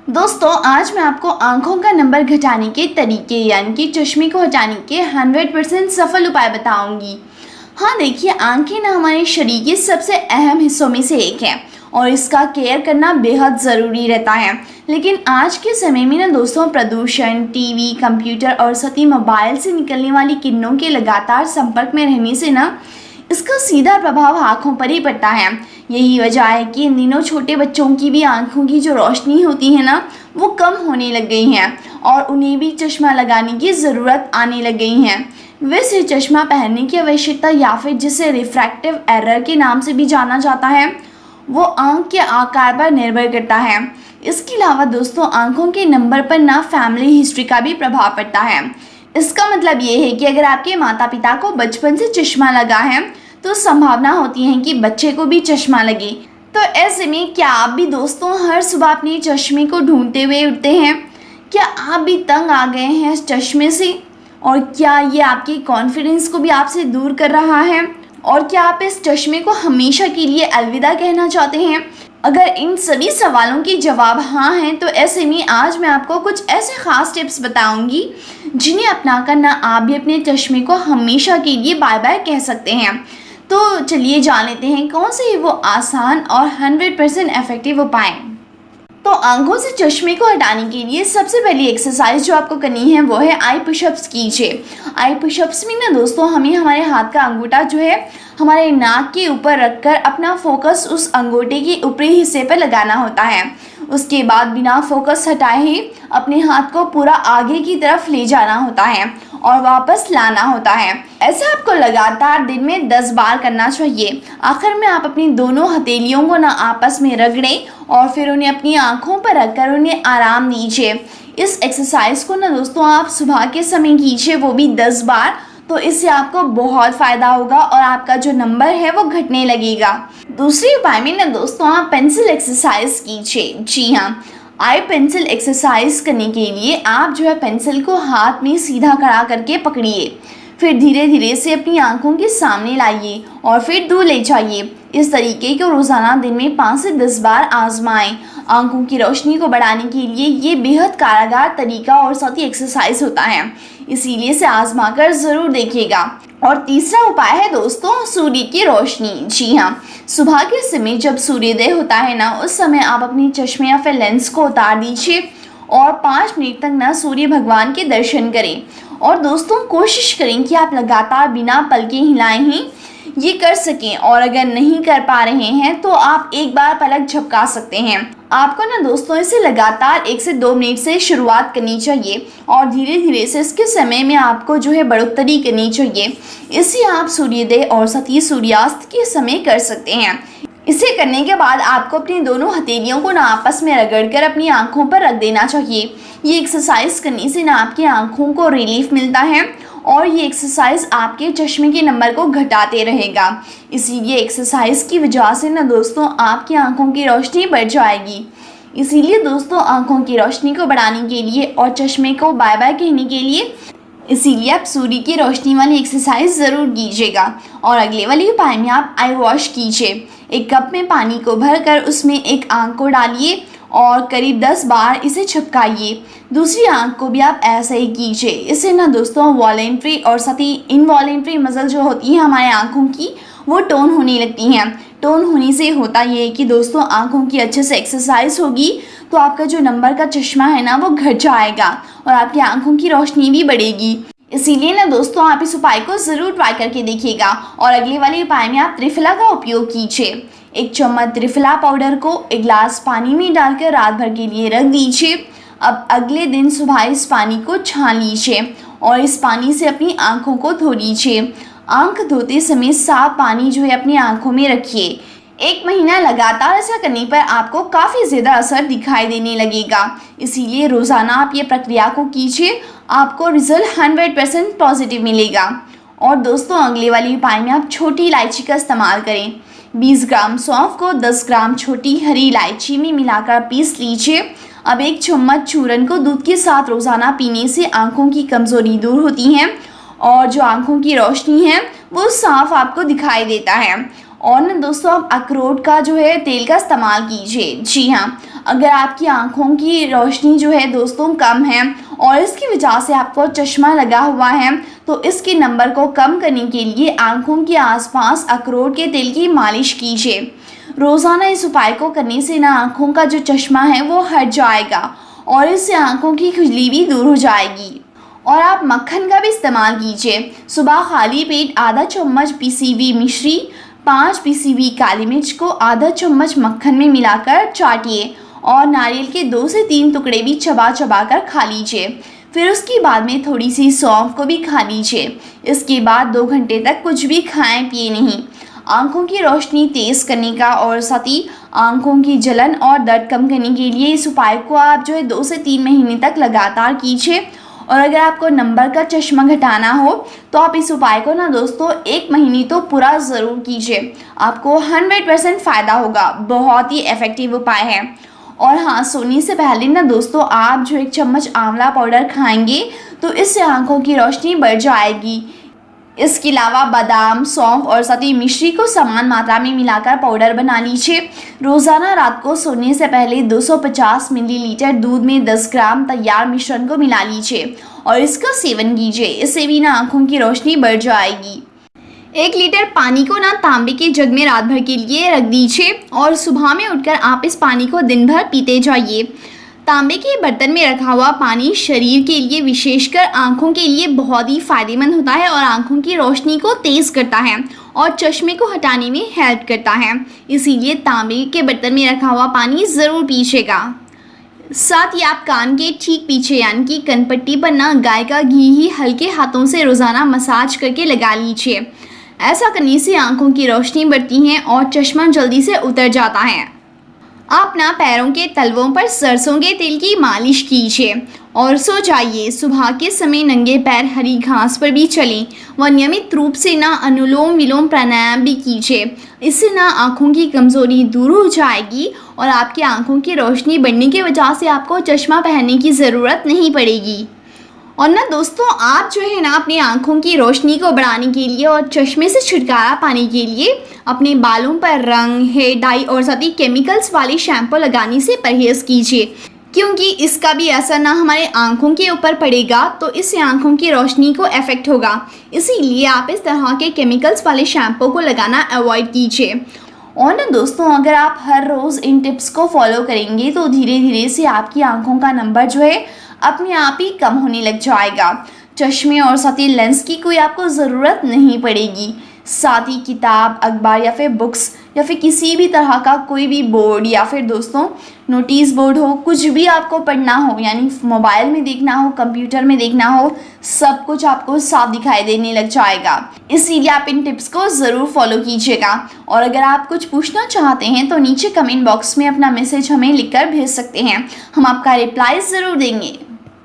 दोस्तों आज मैं आपको आंखों का नंबर घटाने के तरीके यानी कि चश्मे को हटाने के 100% सफल उपाय बताऊंगी। हाँ देखिए, आंखें ना हमारे शरीर के सबसे अहम हिस्सों में से एक है और इसका केयर करना बेहद ज़रूरी रहता है। लेकिन आज के समय में ना दोस्तों, प्रदूषण, टीवी, कंप्यूटर और साथ ही मोबाइल से निकलने वाली किरणों के लगातार संपर्क में रहने से ना इसका सीधा प्रभाव आँखों पर ही पड़ता है। यही वजह है कि इन दिनों छोटे बच्चों की भी आँखों की जो रोशनी होती है ना, वो कम होने लग गई हैं और उन्हें भी चश्मा लगाने की ज़रूरत आने लग गई है। वैसे चश्मा पहनने की आवश्यकता या फिर जिसे रिफ्रैक्टिव एरर के नाम से भी जाना जाता है, वो आँख के आकार पर निर्भर करता है। इसके अलावा दोस्तों, आँखों के नंबर पर ना फैमिली हिस्ट्री का भी प्रभाव पड़ता है। इसका मतलब ये है कि अगर आपके माता पिता को बचपन से चश्मा लगा है तो संभावना होती है कि बच्चे को भी चश्मा लगे। तो ऐसे में क्या आप भी दोस्तों हर सुबह अपने चश्मे को ढूंढते हुए उठते हैं? क्या आप भी तंग आ गए हैं इस चश्मे से? और क्या ये आपके कॉन्फिडेंस को भी आपसे दूर कर रहा है? और क्या आप इस चश्मे को हमेशा के लिए अलविदा कहना चाहते हैं? अगर इन सभी सवालों के जवाब हाँ हैं, तो ऐसे में आज मैं आपको कुछ ऐसे खास टिप्स बताऊंगी जिन्हें अपनाकर ना आप भी अपने चश्मे को हमेशा के लिए बाय बाय कह सकते हैं। तो चलिए जान लेते हैं कौन से वो आसान और 100% इफेक्टिव उपाय। तो आंखों से चश्मे को हटाने के लिए सबसे पहली एक्सरसाइज जो आपको करनी है वो है आई पुशअप्स कीजिए। आई पुशअप्स में ना दोस्तों, हमें हमारे हाथ का अंगूठा जो है हमारे नाक के ऊपर रखकर अपना फोकस उस अंगूठे के ऊपरी हिस्से पर लगाना होता है। उसके बाद बिना फोकस हटाए ही अपने हाथ को पूरा आगे की तरफ ले जाना होता है और वापस लाना होता है। ऐसा आपको लगातार दिन में 10 बार करना चाहिए। आखिर में आप अपनी दोनों हथेलियों को ना आपस में रगड़ें और फिर उन्हें अपनी आंखों पर रखकर उन्हें आराम दीजिए। इस एक्सरसाइज को ना दोस्तों आप सुबह के समय कीजिए, वो भी 10 बार। तो इससे आपको बहुत फ़ायदा होगा और आपका जो नंबर है वो घटने लगेगा। दूसरी उपाय में ना दोस्तों, आप पेंसिल एक्सरसाइज कीजिए। जी हाँ, आई पेंसिल एक्सरसाइज करने के लिए आप जो है पेंसिल को हाथ में सीधा खड़ा करके पकड़िए, फिर धीरे धीरे से अपनी आंखों के सामने लाइए और फिर दूर ले जाइए। इस तरीके को रोज़ाना दिन में 5 से 10 बार आजमाएं। आंखों की रोशनी को बढ़ाने के लिए ये बेहद कारगर तरीका और साथ ही एक्सरसाइज होता है, इसीलिए इसे आजमा कर ज़रूर देखिएगा। और तीसरा उपाय है दोस्तों, सूर्य की रोशनी। जी हाँ, सुबह के समय जब सूर्योदय होता है ना, उस समय आप अपनी चश्मे या फिर लेंस को उतार दीजिए और 5 मिनट तक ना सूर्य भगवान के दर्शन करें। और दोस्तों कोशिश करें कि आप लगातार बिना पलकें हिलाए ही ये कर सकें, और अगर नहीं कर पा रहे हैं तो आप एक बार पलक झपका सकते हैं। आपको ना दोस्तों इसे लगातार 1 से 2 मिनट से शुरुआत करनी चाहिए और धीरे धीरे से इसके समय में आपको जो है बढ़ोतरी करनी चाहिए। इसे आप सूर्योदय और साथ ही सूर्यास्त के समय कर सकते हैं। इसे करने के बाद आपको अपनी दोनों हथेलियों को ना आपस में रगड़कर अपनी आंखों पर रख देना चाहिए। ये एक्सरसाइज करने से ना आपकी आंखों को रिलीफ मिलता है और ये एक्सरसाइज आपके चश्मे के नंबर को घटाते रहेगा। इसीलिए एक्सरसाइज की वजह से ना दोस्तों आपकी आंखों की रोशनी बढ़ जाएगी। इसीलिए दोस्तों आंखों की रोशनी को बढ़ाने के लिए और चश्मे को बाय बाय कहने के लिए इसीलिए आप सूर्य की रोशनी वाली एक्सरसाइज ज़रूर कीजिएगा। और अगले वाले उपाय में आप आई वॉश कीजिए। एक कप में पानी को भरकर उसमें एक आंख को डालिए और करीब 10 बार इसे छपकाइए। दूसरी आंख को भी आप ऐसा ही कीजिए। इससे ना दोस्तों वॉलेंट्री और साथ ही इनवॉलेंट्री मसल जो होती है हमारे आंखों की, वो टोन होने लगती हैं। टोन होने से होता ये है कि दोस्तों आंखों की अच्छे से एक्सरसाइज होगी तो आपका जो नंबर का चश्मा है ना वो घट जाएगा और आपकी आंखों की रोशनी भी बढ़ेगी। इसीलिए ना दोस्तों आप इस उपाय को ज़रूर ट्राई करके देखिएगा। और अगले वाले उपाय में आप त्रिफला का उपयोग कीजिए। 1 चम्मच त्रिफला पाउडर को 1 गिलास पानी में डालकर रात भर के लिए रख दीजिए। अब अगले दिन सुबह इस पानी को छान लीजिए और इस पानी से अपनी आँखों को धो लीजिए। आँख धोते समय साफ पानी जो है अपनी आँखों में रखिए। 1 महीना लगातार ऐसा करने पर आपको काफ़ी ज़्यादा असर दिखाई देने लगेगा। इसीलिए रोज़ाना आप ये प्रक्रिया को कीजिए, आपको रिजल्ट 100% पॉजिटिव मिलेगा। और दोस्तों अगले वाली उपाय में आप छोटी इलायची का इस्तेमाल करें। 20 ग्राम सौंफ को 10 ग्राम छोटी हरी इलायची में मिलाकर पीस लीजिए। अब 1 चम्मच चूरन को दूध के साथ रोज़ाना पीने से आँखों की कमज़ोरी दूर होती है और जो आँखों की रोशनी है वो साफ आपको दिखाई देता है। और ना दोस्तों आप अखरोट का जो है तेल का इस्तेमाल कीजिए। जी हाँ, अगर आपकी आँखों की रोशनी जो है दोस्तों कम है और इसकी वजह से आपको चश्मा लगा हुआ है, तो इसके नंबर को कम करने के लिए आँखों के आसपास अखरोट के तेल की मालिश कीजिए। रोज़ाना इस उपाय को करने से ना आँखों का जो चश्मा है वो हट जाएगा और इससे आँखों की खुजली भी दूर हो जाएगी। और आप मक्खन का भी इस्तेमाल कीजिए। सुबह खाली पेट आधा चम्मच पिसी हुई मिश्री, 5 पिसी हुई काली मिर्च को आधा चम्मच मक्खन में मिलाकर चाटिए और नारियल के 2 से 3 टुकड़े भी चबा चबा कर खा लीजिए। फिर उसके बाद में थोड़ी सी सौंफ को भी खा लीजिए। इसके बाद 2 घंटे तक कुछ भी खाएं पिए नहीं। आँखों की रोशनी तेज़ करने का और साथ ही आँखों की जलन और दर्द कम करने के लिए इस उपाय को आप जो है 2 से 3 महीने तक लगातार कीजिए। और अगर आपको नंबर का चश्मा घटाना हो तो आप इस उपाय को ना दोस्तों 1 महीने तो पूरा ज़रूर कीजिए, आपको 100% फ़ायदा होगा। बहुत ही इफ़ेक्टिव उपाय है। और हाँ, सोने से पहले ना दोस्तों आप जो 1 चम्मच आंवला पाउडर खाएंगे तो इससे आँखों की रोशनी बढ़ जाएगी। इसके अलावा बादाम, सौंफ और साथ ही मिश्री को समान मात्रा में मिलाकर पाउडर बना लीजिए। रोज़ाना रात को सोने से पहले 250 मिलीलीटर दूध में 10 ग्राम तैयार मिश्रण को मिला लीजिए और इसका सेवन कीजिए। इससे भी ना आँखों की रोशनी बढ़ जाएगी। 1 लीटर पानी को ना तांबे के जग में रात भर के लिए रख दीजिए और सुबह में उठकर आप इस पानी को दिन भर पीते जाइए। तांबे के बर्तन में रखा हुआ पानी शरीर के लिए विशेषकर आँखों के लिए बहुत ही फायदेमंद होता है और आँखों की रोशनी को तेज़ करता है और चश्मे को हटाने में हेल्प करता है। इसीलिए तांबे के बर्तन में रखा हुआ पानी ज़रूर पीजिएगा। साथ ही आप कान के ठीक पीछे यानी कि कनपट्टी पर ना गाय का घी ही हल्के हाथों से रोज़ाना मसाज करके लगा लीजिए। ऐसा करने से आँखों की रोशनी बढ़ती है और चश्मा जल्दी से उतर जाता है। आप ना पैरों के तलवों पर सरसों के तेल की मालिश कीजिए और सो जाइए। सुबह के समय नंगे पैर हरी घास पर भी चलें व नियमित रूप से ना अनुलोम विलोम प्राणायाम भी कीजिए। इससे ना आँखों की कमज़ोरी दूर हो जाएगी और आपकी आँखों की रोशनी बढ़ने की वजह से आपको चश्मा पहनने की ज़रूरत नहीं पड़ेगी। और ना दोस्तों आप जो है ना अपनी आँखों की रोशनी को बढ़ाने के लिए और चश्मे से छुटकारा पाने के लिए अपने बालों पर रंग, हेयर डाई और साथ ही केमिकल्स वाले शैम्पू लगाने से परहेज़ कीजिए, क्योंकि इसका भी असर ना हमारे आँखों के ऊपर पड़ेगा तो इससे आँखों की रोशनी को इफ़ेक्ट होगा। इसीलिए आप इस तरह के केमिकल्स वाले शैम्पू को लगाना अवॉइड कीजिए। और ना दोस्तों अगर आप हर रोज़ इन टिप्स को फॉलो करेंगे तो धीरे धीरे से आपकी आँखों का नंबर जो है अपने आप ही कम होने लग जाएगा। चश्मे और साथ ही लेंस की कोई आपको ज़रूरत नहीं पड़ेगी। साथ ही किताब, अखबार या फिर बुक्स या फिर किसी भी तरह का कोई भी बोर्ड या फिर दोस्तों नोटिस बोर्ड हो, कुछ भी आपको पढ़ना हो यानी मोबाइल में देखना हो, कंप्यूटर में देखना हो, सब कुछ आपको साफ दिखाई देने लग जाएगा। इसीलिए आप इन टिप्स को ज़रूर फॉलो कीजिएगा। और अगर आप कुछ पूछना चाहते हैं तो नीचे कमेंट बॉक्स में अपना मैसेज हमें लिखकर भेज सकते हैं, हम आपका रिप्लाई ज़रूर देंगे।